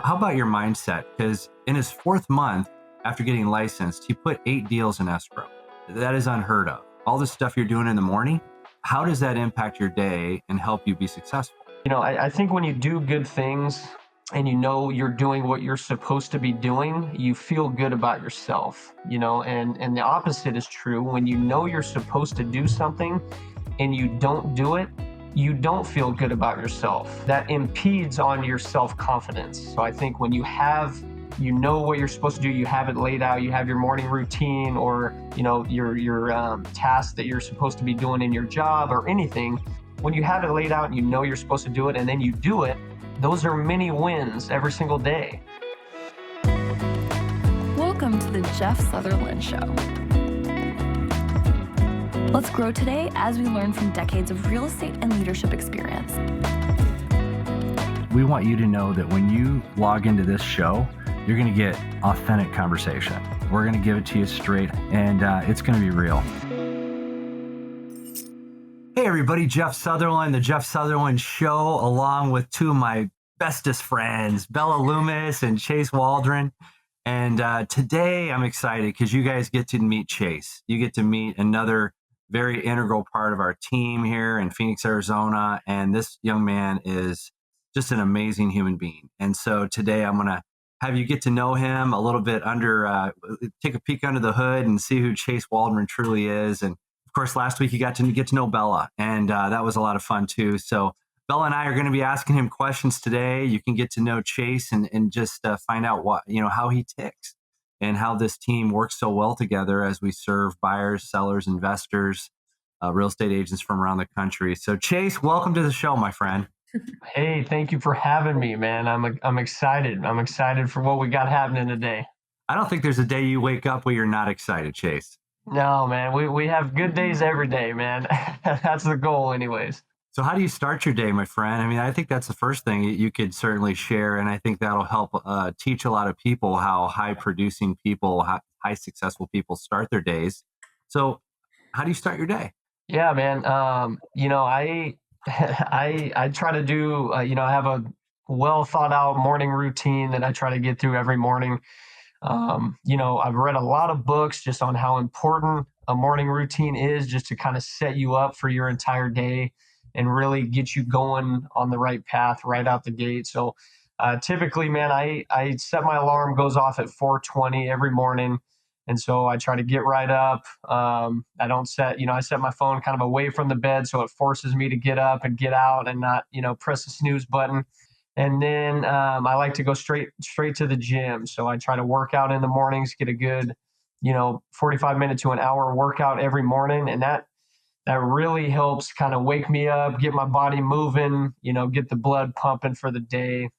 how about your mindset? Because in his 4th month after getting licensed, he put 8 deals in escrow. That is unheard of. All this stuff you're doing in the morning, how does that impact your day and help you be successful? I think when you do good things and you know you're doing what you're supposed to be doing, you feel good about yourself, and the opposite is true. When you know you're supposed to do something and you don't do it, you don't feel good about yourself. That impedes on your self-confidence. So I think when you know what you're supposed to do, you have it laid out, you have your morning routine or, your tasks that you're supposed to be doing in your job or anything. When you have it laid out and you know you're supposed to do it and then you do it, those are mini wins every single day. Welcome to the Jeff Sutherland Show. Let's grow today as we learn from decades of real estate and leadership experience. We want you to know that when you log into this show, you're going to get authentic conversation. We're going to give it to you straight, and it's going to be real. Hey everybody, Jeff Sutherland, the Jeff Sutherland Show, along with 2 of my bestest friends, Bella Loomis and Chase Waldron. And today I'm excited because you guys get to meet Chase. You get to meet another very integral part of our team here in Phoenix, Arizona. And this young man is just an amazing human being. And so today I'm going to have you get to know him a little bit take a peek under the hood and see who Chase Waldron truly is. And of course, last week you got to get to know Bella, and that was a lot of fun too. So Bella and I are going to be asking him questions today. You can get to know Chase and just find out how he ticks and how this team works so well together as we serve buyers, sellers, investors, real estate agents from around the country. So Chase, welcome to the show, my friend. Hey, thank you for having me, man. I'm excited. I'm excited for what we got happening today. I don't think there's a day you wake up where you're not excited, Chase. No, man, we have good days every day, man. That's the goal anyways. So how do you start your day, my friend? I mean, I think that's the first thing you could certainly share. And I think that'll help teach a lot of people how high producing people, high successful people start their days. So how do you start your day? Yeah, man. I try to do, I have a well thought out morning routine that I try to get through every morning. I've read a lot of books just on how important a morning routine is, just to kind of set you up for your entire day and really get you going on the right path right out the gate. So typically, man, I set my alarm goes off at 4:20 every morning. And so I try to get right up. I don't set, I set my phone kind of away from the bed, so it forces me to get up and get out and not, press the snooze button. And then I like to go straight to the gym. So I try to work out in the mornings, get a good, 45 minute to an hour workout every morning. And that really helps kind of wake me up, get my body moving, get the blood pumping for the day.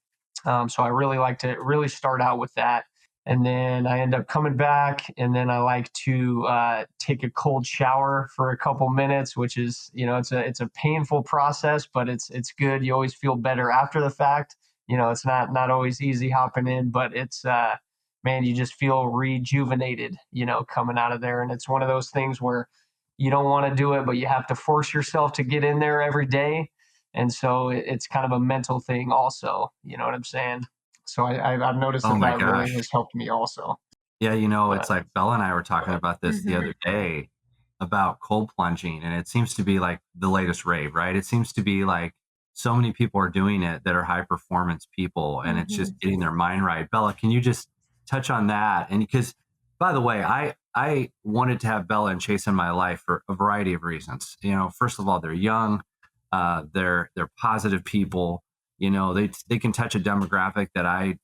So I really like to really start out with that. And then I end up coming back, and then I like to take a cold shower for a couple minutes, which is, it's a painful process, but it's good. You always feel better after the fact. It's not always easy hopping in, but it's man, you just feel rejuvenated, coming out of there. And it's one of those things where you don't want to do it, but you have to force yourself to get in there every day. And so it's kind of a mental thing also. You know what I'm saying? So I've noticed that really has helped me also. Yeah, it's like Bella and I were talking about this the other day about cold plunging, and it seems to be like the latest rave, right? It seems to be like so many people are doing it that are high performance people, and it's just getting their mind right. Bella, can you just touch on that? And because, by the way, I wanted to have Bella and Chase in my life for a variety of reasons. First of all, they're young, they're positive people. They can touch a demographic that I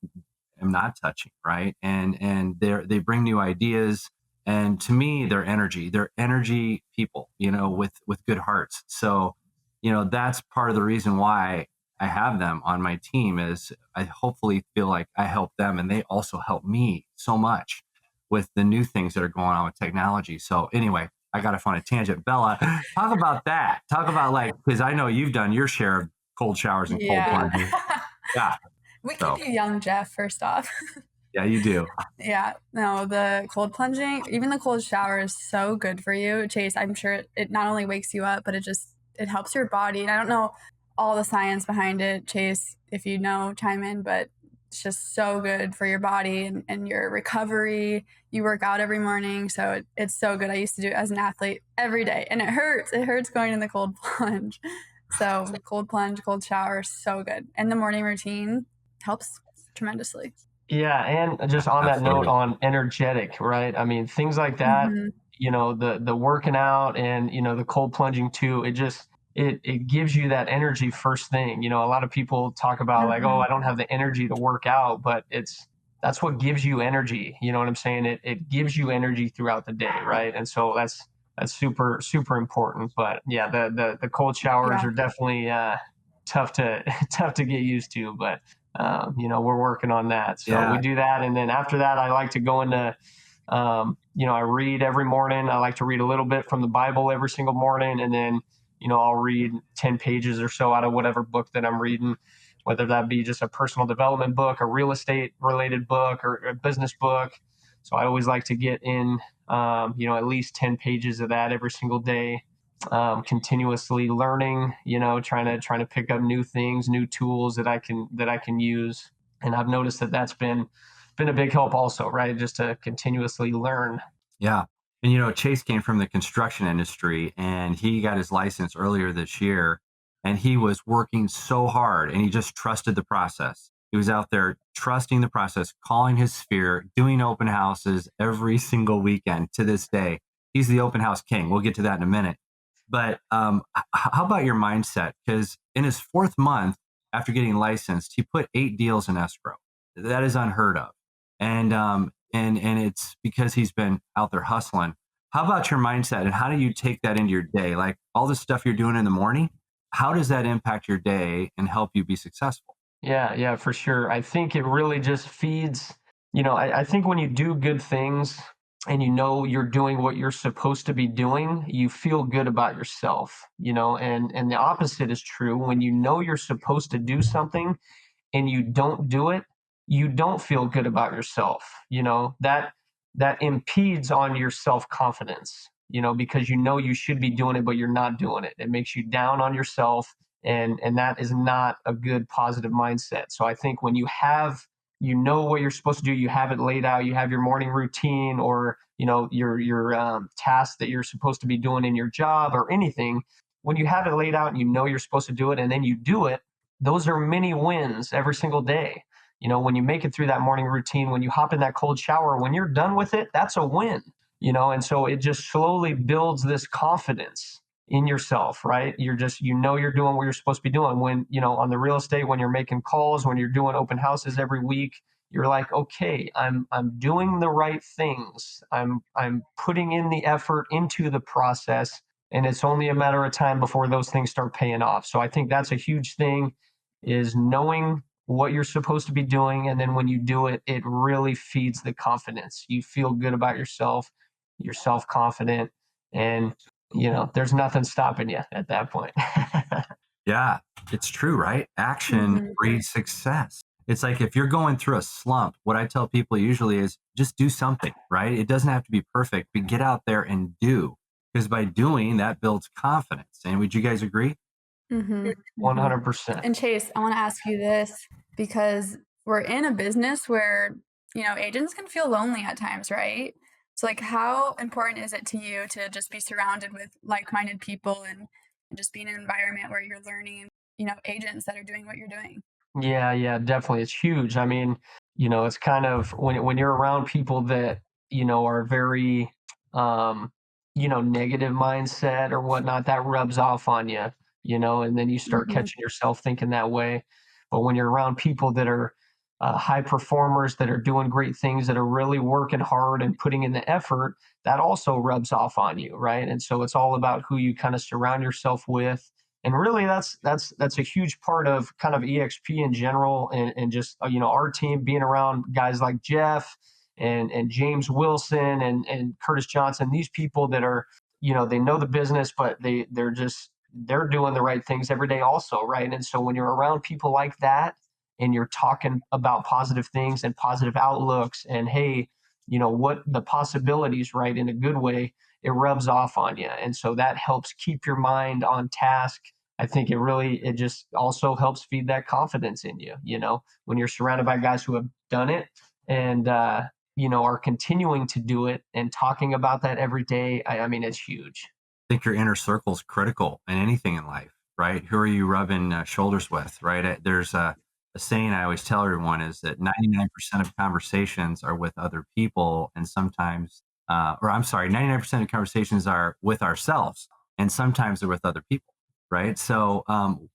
am not touching, right? And they bring new ideas, and to me, they're energy people, with good hearts. So, that's part of the reason why I have them on my team is I hopefully feel like I help them, and they also help me so much with the new things that are going on with technology. So anyway, I got off on a tangent. Bella, talk about that. Talk about because I know you've done your share of cold showers and cold plunging. Yeah. We keep you young, Jeff, first off. Yeah, you do. Yeah. No, the cold plunging, even the cold shower is so good for you. Chase, I'm sure it not only wakes you up, but it helps your body. And I don't know all the science behind it, Chase, if you know, chime in, but it's just so good for your body and your recovery. You work out every morning, so it's so good. I used to do it as an athlete every day, and it hurts. It hurts going in the cold plunge. So cold plunge, cold shower, so good. And the morning routine helps tremendously. Yeah, and just on that note Absolutely. on energetic, right? I mean, things like that, Mm-hmm. the working out and, the cold plunging too, it gives you that energy first thing. A lot of people talk about like, oh, Mm-hmm. I don't have the energy to work out, but that's what gives you energy. You know what I'm saying? It gives you energy throughout the day, right? And so that's super, super important. But yeah, the cold showers Yeah. are definitely tough to tough to get used to, but we're working on that. So we Yeah. do that. And then after that, I like to go into, I read every morning. I like to read a little bit from the Bible every single morning. And then, I'll read 10 pages or so out of whatever book that I'm reading, whether that be just a personal development book, a real estate related book, or a business book. So I always like to get in, at least 10 pages of that every single day. Continuously learning, trying to pick up new things, new tools that I can use. And I've noticed that that's been a big help also, right? Just to continuously learn. Yeah. And Chase came from the construction industry and he got his license earlier this year and he was working so hard and he just trusted the process. He was out there trusting the process, calling his sphere, doing open houses every single weekend to this day. He's the open house king. We'll get to that in a minute. But how about your mindset? Because in his 4th month after getting licensed, he put 8 deals in escrow. That is unheard of. And it's because he's been out there hustling. How about your mindset and how do you take that into your day? Like all the stuff you're doing in the morning, how does that impact your day and help you be successful? Yeah, for sure. I think it really just feeds, I think when you do good things and you're doing what you're supposed to be doing, you feel good about yourself, and the opposite is true. When you know you're supposed to do something and you don't do it, you don't feel good about yourself. That impedes on your self-confidence, because you should be doing it, but you're not doing it. It makes you down on yourself, and that is not a good positive mindset. So I think when you know what you're supposed to do, you have it laid out, you have your morning routine, or your task that you're supposed to be doing in your job or anything. When you have it laid out and you're supposed to do it and then you do it, those are mini wins every single day. When you make it through that morning routine, when you hop in that cold shower, when you're done with it, that's a win. And so it just slowly builds this confidence in yourself, right? You're just, you're doing what you're supposed to be doing. When, on the real estate, when you're making calls, when you're doing open houses every week, you're like, okay, I'm doing the right things. I'm putting in the effort into the process, and it's only a matter of time before those things start paying off. So I think that's a huge thing, is knowing what you're supposed to be doing, and then when you do it, it really feeds the confidence. You feel good about yourself, you're self-confident, and there's nothing stopping you at that point. Yeah, it's true, right? Action Mm-hmm. breeds success. It's like if you're going through a slump, what I tell people usually is just do something, right? It doesn't have to be perfect, but get out there and do. Because by doing, that builds confidence. And would you guys agree? Mm-hmm. 100%. And Chase, I want to ask you this because we're in a business where, agents can feel lonely at times, right? So like how important is it to you to just be surrounded with like-minded people and just be in an environment where you're learning, agents that are doing what you're doing? Yeah, definitely. It's huge. I mean, it's kind of when you're around people that, are very, negative mindset or whatnot, that rubs off on you, and then you start Mm-hmm. catching yourself thinking that way. But when you're around people that are high performers, that are doing great things, that are really working hard and putting in the effort, that also rubs off on you, right? And so it's all about who you kind of surround yourself with. And really that's a huge part of kind of exp in general, and just our team, being around guys like Jeff and James Wilson and Curtis Johnson, these people that are, they know the business, but they're doing the right things every day also, right? And so when you're around people like that and you're talking about positive things and positive outlooks, and hey, what the possibilities, right, in a good way, it rubs off on you. And so that helps keep your mind on task, I think it just also helps feed that confidence in you, when you're surrounded by guys who have done it and, are continuing to do it and talking about that every day. I mean, it's huge. I think your inner circle is critical in anything in life, right? Who are you rubbing shoulders with, right? There's a saying I always tell everyone is that 99% of conversations are with other people, and sometimes, or I'm sorry, 99% of conversations are with ourselves, and sometimes they're with other people, right? So,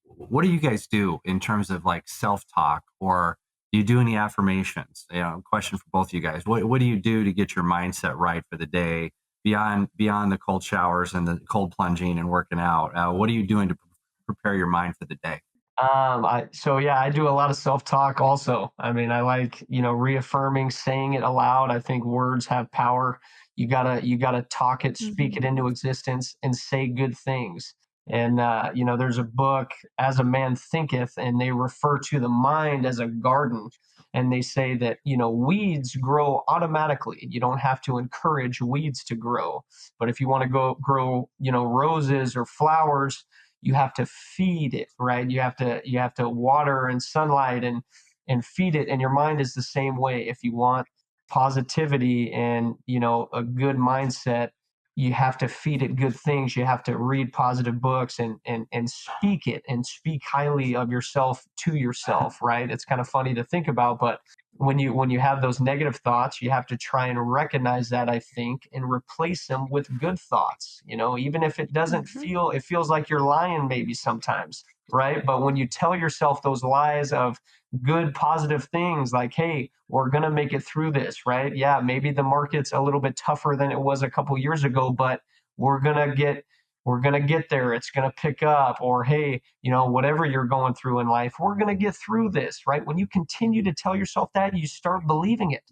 what do you guys do in terms of like self talk, or do you do any affirmations? Question for both of you guys. What do you do to get your mindset right for the day? Beyond the cold showers and the cold plunging and working out, what are you doing to prepare your mind for the day? I do a lot of self-talk also. I mean, I like, reaffirming, saying it aloud. I think words have power. You gotta talk it, speak it into existence, and say good things. And there's a book, As a Man Thinketh, and they refer to the mind as a garden. And they say that, weeds grow automatically. You don't have to encourage weeds to grow. But if you want to go grow, roses or flowers, you have to feed it, right? You have to water and sunlight and feed it. And your mind is the same way. If you want positivity and a good mindset, you have to feed it good things. You have to read positive books and speak it and speak highly of yourself to yourself, right? It's kind of funny to think about, but when you have those negative thoughts, you have to try and recognize that, I think, and replace them with good thoughts. Even if it doesn't it feels like you're lying maybe sometimes, right? But when you tell yourself those lies of good positive things like, hey, we're going to make it through this, right? Yeah, maybe the market's a little bit tougher than it was a couple years ago, but we're going to get there. It's going to pick up. Or, hey, whatever you're going through in life, we're going to get through this, right? When you continue to tell yourself that, you start believing it,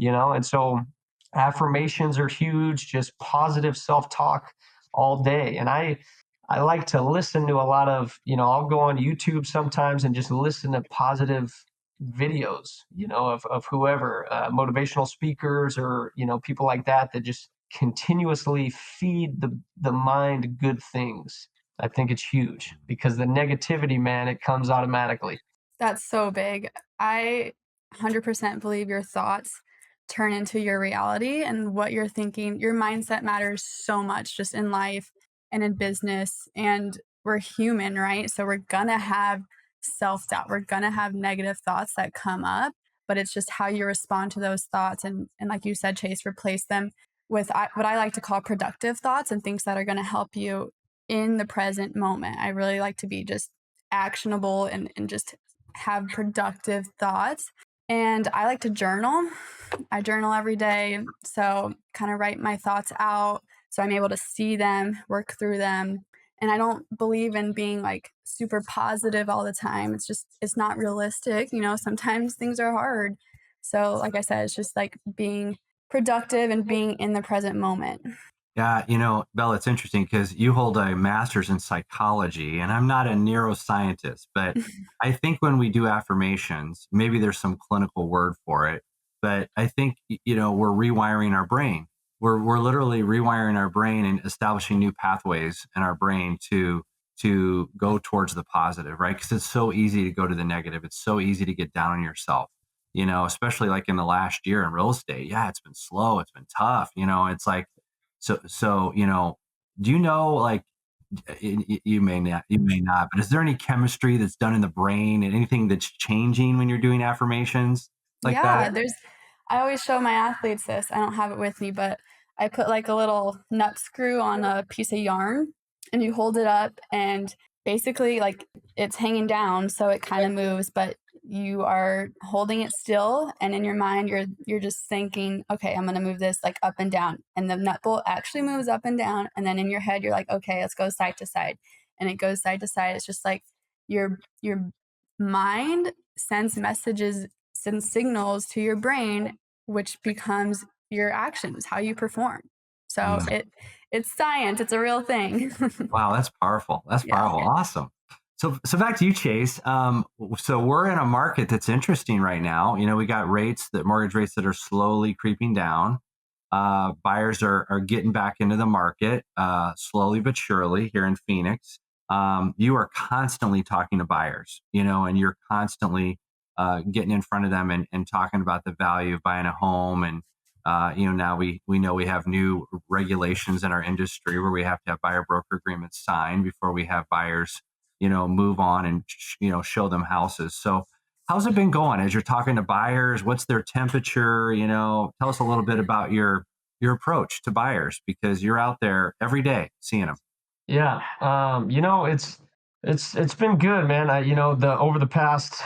and so affirmations are huge, just positive self-talk all day. And I like to listen to a lot of, I'll go on YouTube sometimes and just listen to positive videos, of whoever, motivational speakers or, people like that just continuously feed the mind good things. I think it's huge because the negativity, man, it comes automatically. That's so big. I 100% believe your thoughts turn into your reality, and what you're thinking, your mindset matters so much just in life and in business. And we're human, right? So we're gonna have self doubt. We're gonna have negative thoughts that come up, but it's just how you respond to those thoughts. And like you said, Chase, replace them with what I like to call productive thoughts and things that are going to help you in the present moment. I really like to be just actionable and just have productive thoughts. And I like to journal. I journal every day. So kind of write my thoughts out so I'm able to see them, work through them. And I don't believe in being like super positive all the time. It's not realistic. Sometimes things are hard. So like I said, it's just like being productive and being in the present moment. Yeah, Bella, it's interesting because you hold a master's in psychology, and I'm not a neuroscientist, but I think when we do affirmations, maybe there's some clinical word for it, but I think, we're rewiring our brain. We're literally rewiring our brain and establishing new pathways in our brain to go towards the positive, right? Because it's so easy to go to the negative. It's so easy to get down on yourself, especially like in the last year in real estate. Yeah, it's been slow. It's been tough. It's like, so, do like, you may not, but is there any chemistry that's done in the brain and anything that's changing when you're doing affirmations like that? I always show my athletes this. I don't have it with me, but I put like a little nut screw on a piece of yarn and you hold it up and basically like it's hanging down. So it kind of moves, but you are holding it still. And in your mind, you're just thinking, okay, I'm going to move this like up and down. And the nut bolt actually moves up and down. And then in your head, you're like, okay, let's go side to side. And it goes side to side. It's just like your mind sends messages, sends signals to your brain, which becomes your actions, how you perform. So it's science. It's a real thing. Wow, that's powerful. That's powerful. Yeah. Awesome. So back to you, Chase. So we're in a market that's interesting right now. We got mortgage rates that are slowly creeping down. Buyers are getting back into the market slowly but surely here in Phoenix. you are constantly talking to buyers, and you're constantly getting in front of them and talking about the value of buying a home. And now we know we have new regulations in our industry where we have to have buyer broker agreements signed before we have buyers move on and show them houses. So how's it been going as you're talking to buyers? What's their temperature? Tell us a little bit about your approach to buyers, because you're out there every day seeing them. Yeah. It's been good, man. The over the past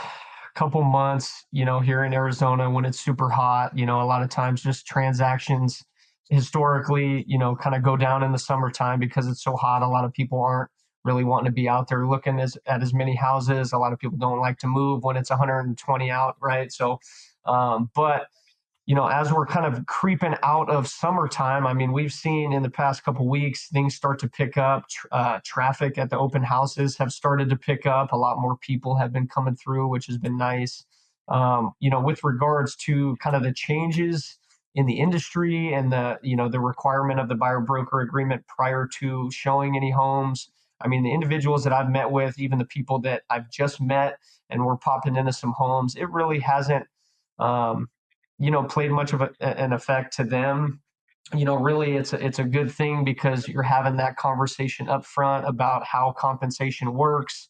couple months, here in Arizona when it's super hot, a lot of times just transactions historically, kind of go down in the summertime because it's so hot. A lot of people aren't really wanting to be out there looking at as many houses. A lot of people don't like to move when it's 120 out, right? So, but as we're kind of creeping out of summertime, I mean, we've seen in the past couple weeks things start to pick up. Traffic at the open houses have started to pick up. A lot more people have been coming through, which has been nice. With regards to kind of the changes in the industry and the requirement of the buyer broker agreement prior to showing any homes. I mean, the individuals that I've met with, even the people that I've just met and we're popping into some homes, it really hasn't. Played much of an effect to them. Really it's a good thing because you're having that conversation up front about how compensation works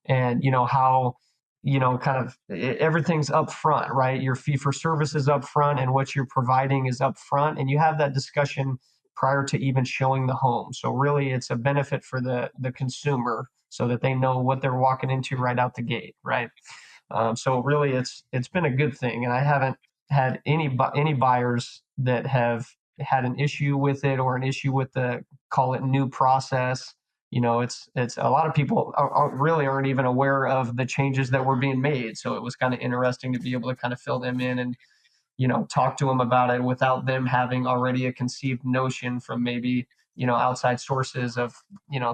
and how kind of everything's up front, right? Your fee for service is up front and what you're providing is up front, and you have that discussion prior to even showing the home. So really it's a benefit for the consumer so that they know what they're walking into right out the gate, right? So really it's been a good thing, and I haven't had any buyers that have had an issue with it or an issue with the, call it, new process. It's a lot of people really aren't even aware of the changes that were being made. So it was kind of interesting to be able to kind of fill them in and talk to them about it without them having already a conceived notion from maybe outside sources of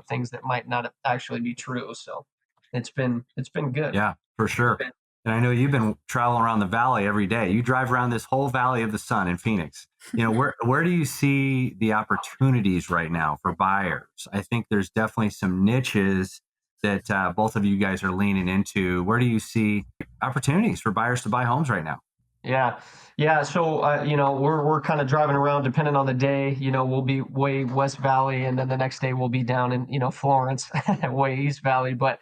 things that might not actually be true. So it's been good. Yeah, for sure. And I know you've been traveling around the valley every day. You drive around this whole Valley of the Sun in Phoenix. Where do you see the opportunities right now for buyers? I think there's definitely some niches that both of you guys are leaning into. Where do you see opportunities for buyers to buy homes right now? Yeah. So we're kind of driving around depending on the day. We'll be way West Valley, and then the next day we'll be down in Florence, way East Valley. But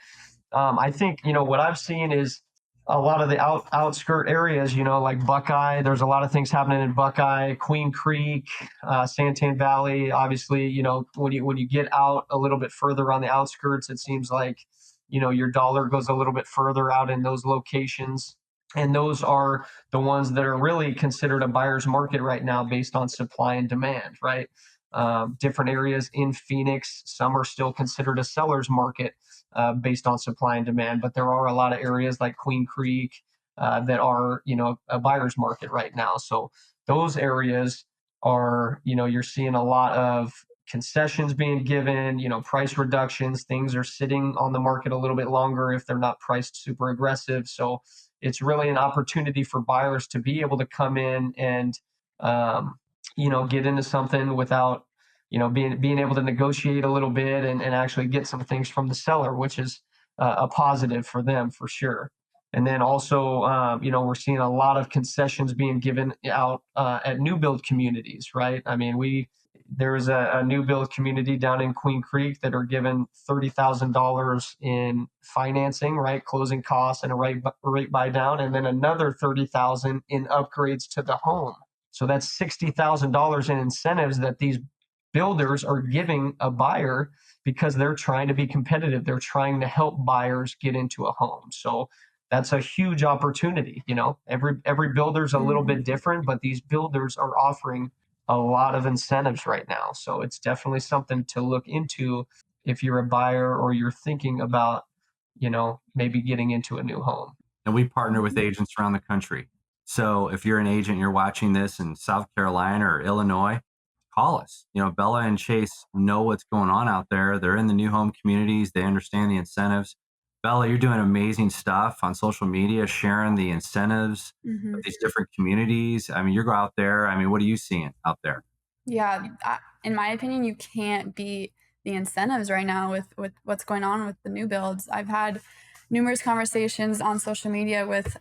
I think what I've seen is a lot of the outskirt areas, like Buckeye. There's a lot of things happening in Buckeye, Queen Creek, Santan Valley. Obviously, when you get out a little bit further on the outskirts, it seems like your dollar goes a little bit further out in those locations. And those are the ones that are really considered a buyer's market right now based on supply and demand, right? Different areas in Phoenix, some are still considered a seller's market based on supply and demand, but there are a lot of areas like Queen Creek that are, a buyer's market right now. So those areas are, you're seeing a lot of concessions being given, price reductions. Things are sitting on the market a little bit longer if they're not priced super aggressive. So it's really an opportunity for buyers to be able to come in and, get into something without, being able to negotiate a little bit and actually get some things from the seller, which is a positive for them for sure. And then also, we're seeing a lot of concessions being given out at new build communities, right? I mean, there's a new build community down in Queen Creek that are given $30,000 in financing, right? Closing costs and a rate buy down, and then another $30,000 in upgrades to the home. So that's $60,000 in incentives that these builders are giving a buyer because they're trying to be competitive. They're trying to help buyers get into a home. So that's a huge opportunity. Every builder's a little bit different, but these builders are offering a lot of incentives right now. So it's definitely something to look into if you're a buyer or you're thinking about, maybe getting into a new home. And we partner with agents around the country. So if you're an agent, you're watching this in South Carolina or Illinois, call us. Bella and Chase know what's going on out there. They're in the new home communities. They understand the incentives. Bella, you're doing amazing stuff on social media, sharing the incentives of these different communities. I mean, you're out there. I mean, what are you seeing out there? Yeah, in my opinion, you can't beat the incentives right now with what's going on with the new builds. I've had numerous conversations on social media with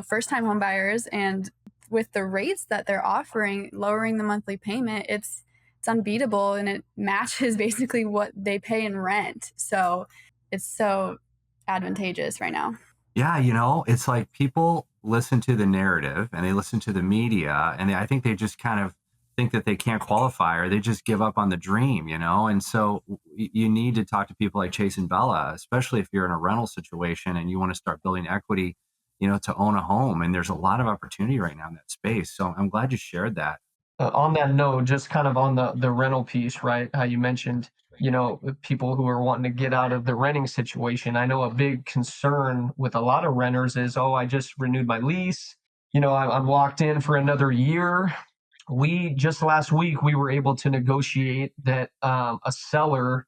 first-time home buyers, and with the rates that they're offering, lowering the monthly payment, it's unbeatable, and it matches basically what they pay in rent. So it's so advantageous right now. Yeah, it's like people listen to the narrative and they listen to the media, and I think they just kind of think that they can't qualify, or they just give up on the dream, And so you need to talk to people like Chase and Bella, especially if you're in a rental situation and you want to start building equity, to own a home. And there's a lot of opportunity right now in that space. So I'm glad you shared that. On that note, just kind of on the rental piece, right? How you mentioned, people who are wanting to get out of the renting situation. I know a big concern with a lot of renters is, oh, I just renewed my lease. I'm locked in for another year. Just last week, we were able to negotiate that a seller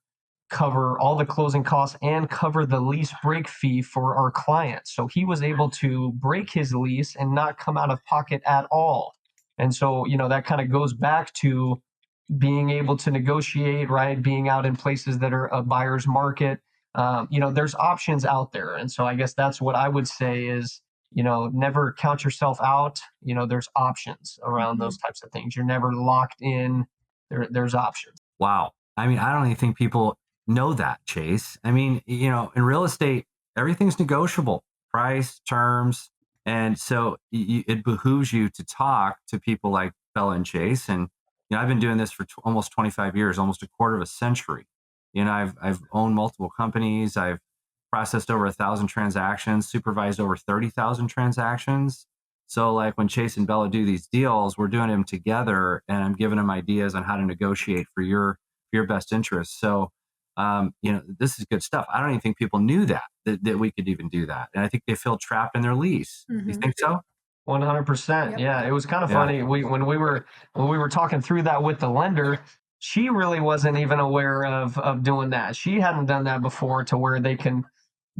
cover all the closing costs and cover the lease break fee for our client. So he was able to break his lease and not come out of pocket at all. And so, that kind of goes back to being able to negotiate, right? Being out in places that are a buyer's market. There's options out there. And so I guess that's what I would say is, never count yourself out. There's options around those types of things. You're never locked in. There's options. Wow. I mean, I don't even think people know that, Chase. I mean, in real estate, everything's negotiable, price, terms. And so it behooves you to talk to people like Bella and Chase. And, I've been doing this for almost 25 years, almost a quarter of a century. I've owned multiple companies. I've processed over 1,000 transactions, supervised over 30,000 transactions. So like when Chase and Bella do these deals, we're doing them together, and I'm giving them ideas on how to negotiate for your best interest. So, this is good stuff. I don't even think people knew that we could even do that. And I think they feel trapped in their lease. You think so? 100%. Yeah. It was kind of funny. When we were talking through that with the lender, she really wasn't even aware of doing that. She hadn't done that before, to where they can,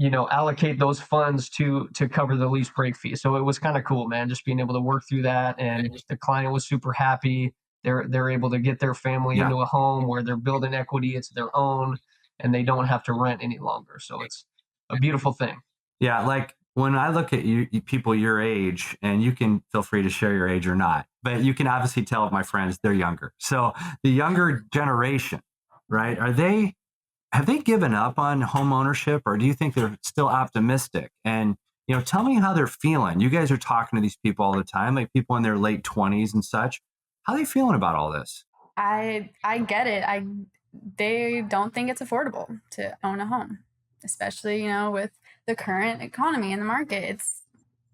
allocate those funds to cover the lease break fee. So it was kind of cool, man, just being able to work through that. And the client was super happy. They're able to get their family into a home where they're building equity. It's their own, and they don't have to rent any longer. So it's a beautiful thing. Yeah. Like when I look at you people your age, and you can feel free to share your age or not, but you can obviously tell my friends they're younger. So the younger generation, right? Have they given up on home ownership, or do you think they're still optimistic? And, tell me how they're feeling. You guys are talking to these people all the time, like people in their late 20s and such. How are they feeling about all this? I get it. They don't think it's affordable to own a home, especially, with the current economy in the market. It's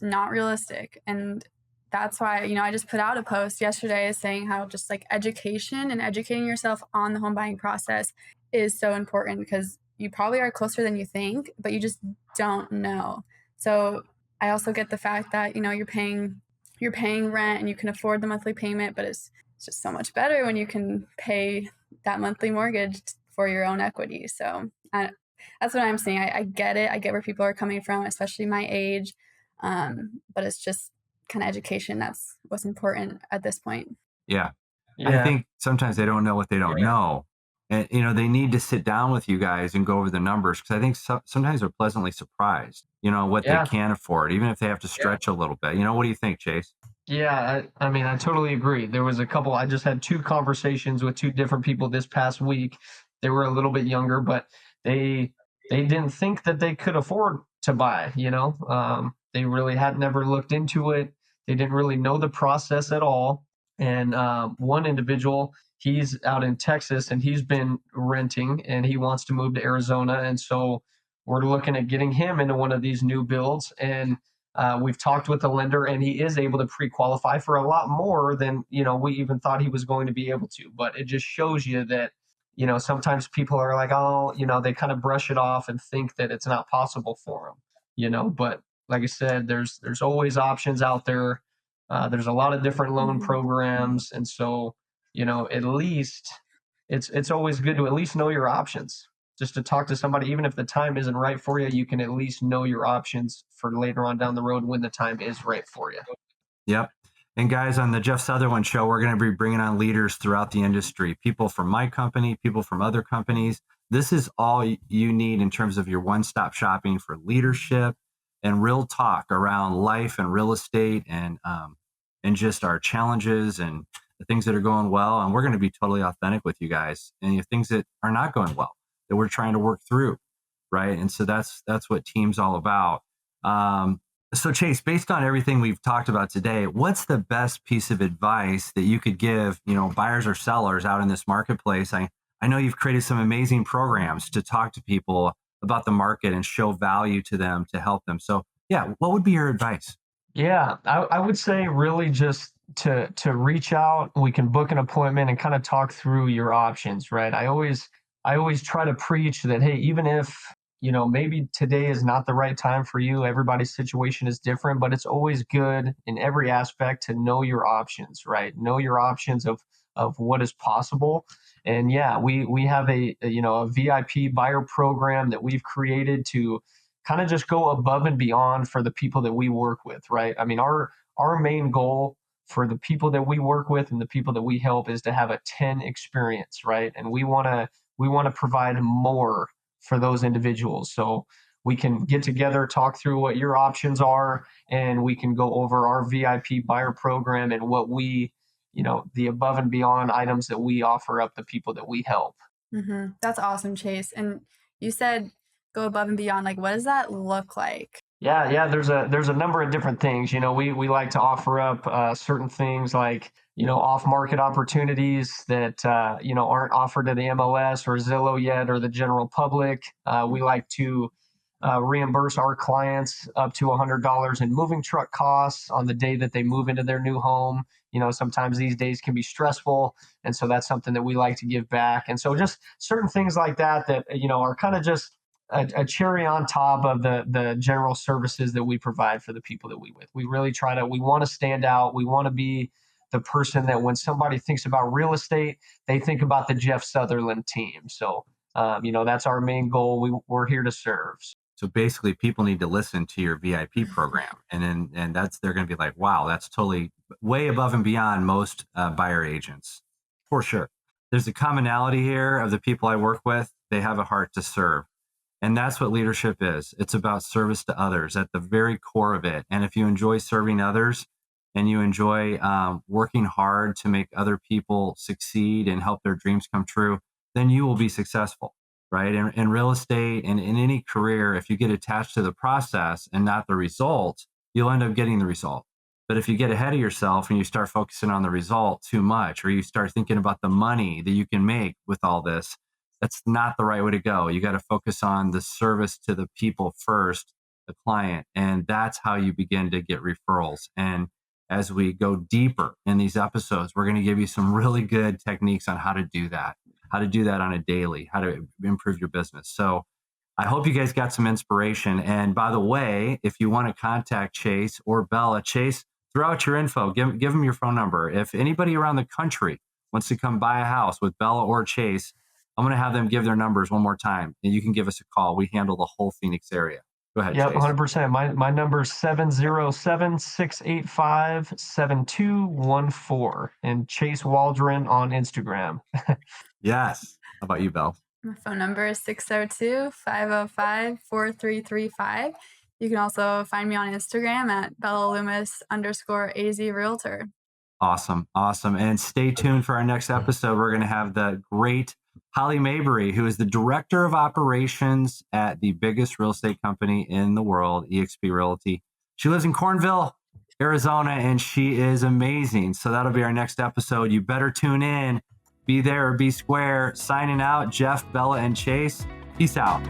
not realistic. And that's why, I just put out a post yesterday saying how just like education and educating yourself on the home buying process is so important, because you probably are closer than you think, but you just don't know. So I also get the fact that, you're paying rent and you can afford the monthly payment, but it's just so much better when you can pay that monthly mortgage for your own equity. So that's what I'm saying. I get it. I get where people are coming from, especially my age. But it's just kind of education. That's what's important at this point. Yeah. I think sometimes they don't know what they don't know. And, they need to sit down with you guys and go over the numbers, because I think sometimes they're pleasantly surprised, what they can afford, even if they have to stretch a little bit. What do you think, Chase? Yeah, I mean, I totally agree. There was I just had 2 conversations with 2 different people this past week. They were a little bit younger, but they didn't think that they could afford to buy, they really had never looked into it. They didn't really know the process at all. And one individual, he's out in Texas and he's been renting and he wants to move to Arizona. And so we're looking at getting him into one of these new builds. And we've talked with the lender, and he is able to pre-qualify for a lot more than, we even thought he was going to be able to. But it just shows you that, sometimes people are like, oh, they kind of brush it off and think that it's not possible for them, but like I said, there's always options out there. There's a lot of different loan programs. And so, at least it's always good to at least know your options, just to talk to somebody. Even if the time isn't right for you, you can at least know your options for later on down the road when the time is right for you. Yep. And guys, on the Jeff Sutherland Show, we're going to be bringing on leaders throughout the industry, people from my company, people from other companies. This is all you need in terms of your one-stop shopping for leadership and real talk around life and real estate and just our challenges and the things that are going well. And we're going to be totally authentic with you guys and the things that are not going well that we're trying to work through, right? And so that's what team's all about. So Chase, based on everything we've talked about today, what's the best piece of advice that you could give, buyers or sellers out in this marketplace? I know you've created some amazing programs to talk to people about the market and show value to them to help them. So yeah, what would be your advice? Yeah, I would say really just to reach out. We can book an appointment and kind of talk through your options, right? I always try to preach that, hey, even if maybe today is not the right time for you, everybody's situation is different, but it's always good in every aspect to know your options, right? Know your options of what is possible. And yeah, we have a VIP buyer program that we've created to kind of just go above and beyond for the people that we work with, right? I mean, our main goal for the people that we work with and the people that we help is to have a 10 experience, right? And we want to provide more for those individuals. So we can get together, talk through what your options are, and we can go over our VIP buyer program and what we, the above and beyond items that we offer up the people that we help. Mm-hmm. That's awesome, Chase. And you said go above and beyond. Like, what does that look like? Yeah. There's a number of different things. We like to offer up certain things like off-market opportunities that aren't offered to the MLS or Zillow yet or the general public. We like to reimburse our clients up to $100 in moving truck costs on the day that they move into their new home. Sometimes these days can be stressful, and so that's something that we like to give back. And so just certain things like that are kind of just a cherry on top of the general services that we provide for the people that we with. We really we want to stand out. We want to be the person that when somebody thinks about real estate, they think about the Jeff Sutherland team. So, that's our main goal. We're here to serve. So basically people need to listen to your VIP program and they're going to be like, wow, that's totally way above and beyond most buyer agents for sure. There's a commonality here of the people I work with. They have a heart to serve. And that's what leadership is. It's about service to others at the very core of it. And if you enjoy serving others and you enjoy working hard to make other people succeed and help their dreams come true, then you will be successful, right? In real estate and in any career, if you get attached to the process and not the result, you'll end up getting the result. But if you get ahead of yourself and you start focusing on the result too much, or you start thinking about the money that you can make with all this, that's not the right way to go. You got to focus on the service to the people first, the client. And that's how you begin to get referrals. And as we go deeper in these episodes, we're going to give you some really good techniques on how to do that on a daily, how to improve your business. So I hope you guys got some inspiration. And by the way, if you want to contact Chase or Bella, Chase, throw out your info, give them your phone number. If anybody around the country wants to come buy a house with Bella or Chase, I'm going to have them give their numbers one more time, and you can give us a call. We handle the whole Phoenix area. Go ahead, Yep, Chase. 100%. My number is 707-685-7214, and Chase Waldron on Instagram. Yes. How about you, Belle? My phone number is 602-505-4335. You can also find me on Instagram at BellaLoomis_AZ Realtor. Awesome. And stay tuned for our next episode. We're going to have the great Holly Mabry, who is the director of operations at the biggest real estate company in the world, eXp Realty. She lives in Cornville, Arizona, and she is amazing. So that'll be our next episode. You better tune in. Be there or be square. Signing out, Jeff, Bella, and Chase. Peace out.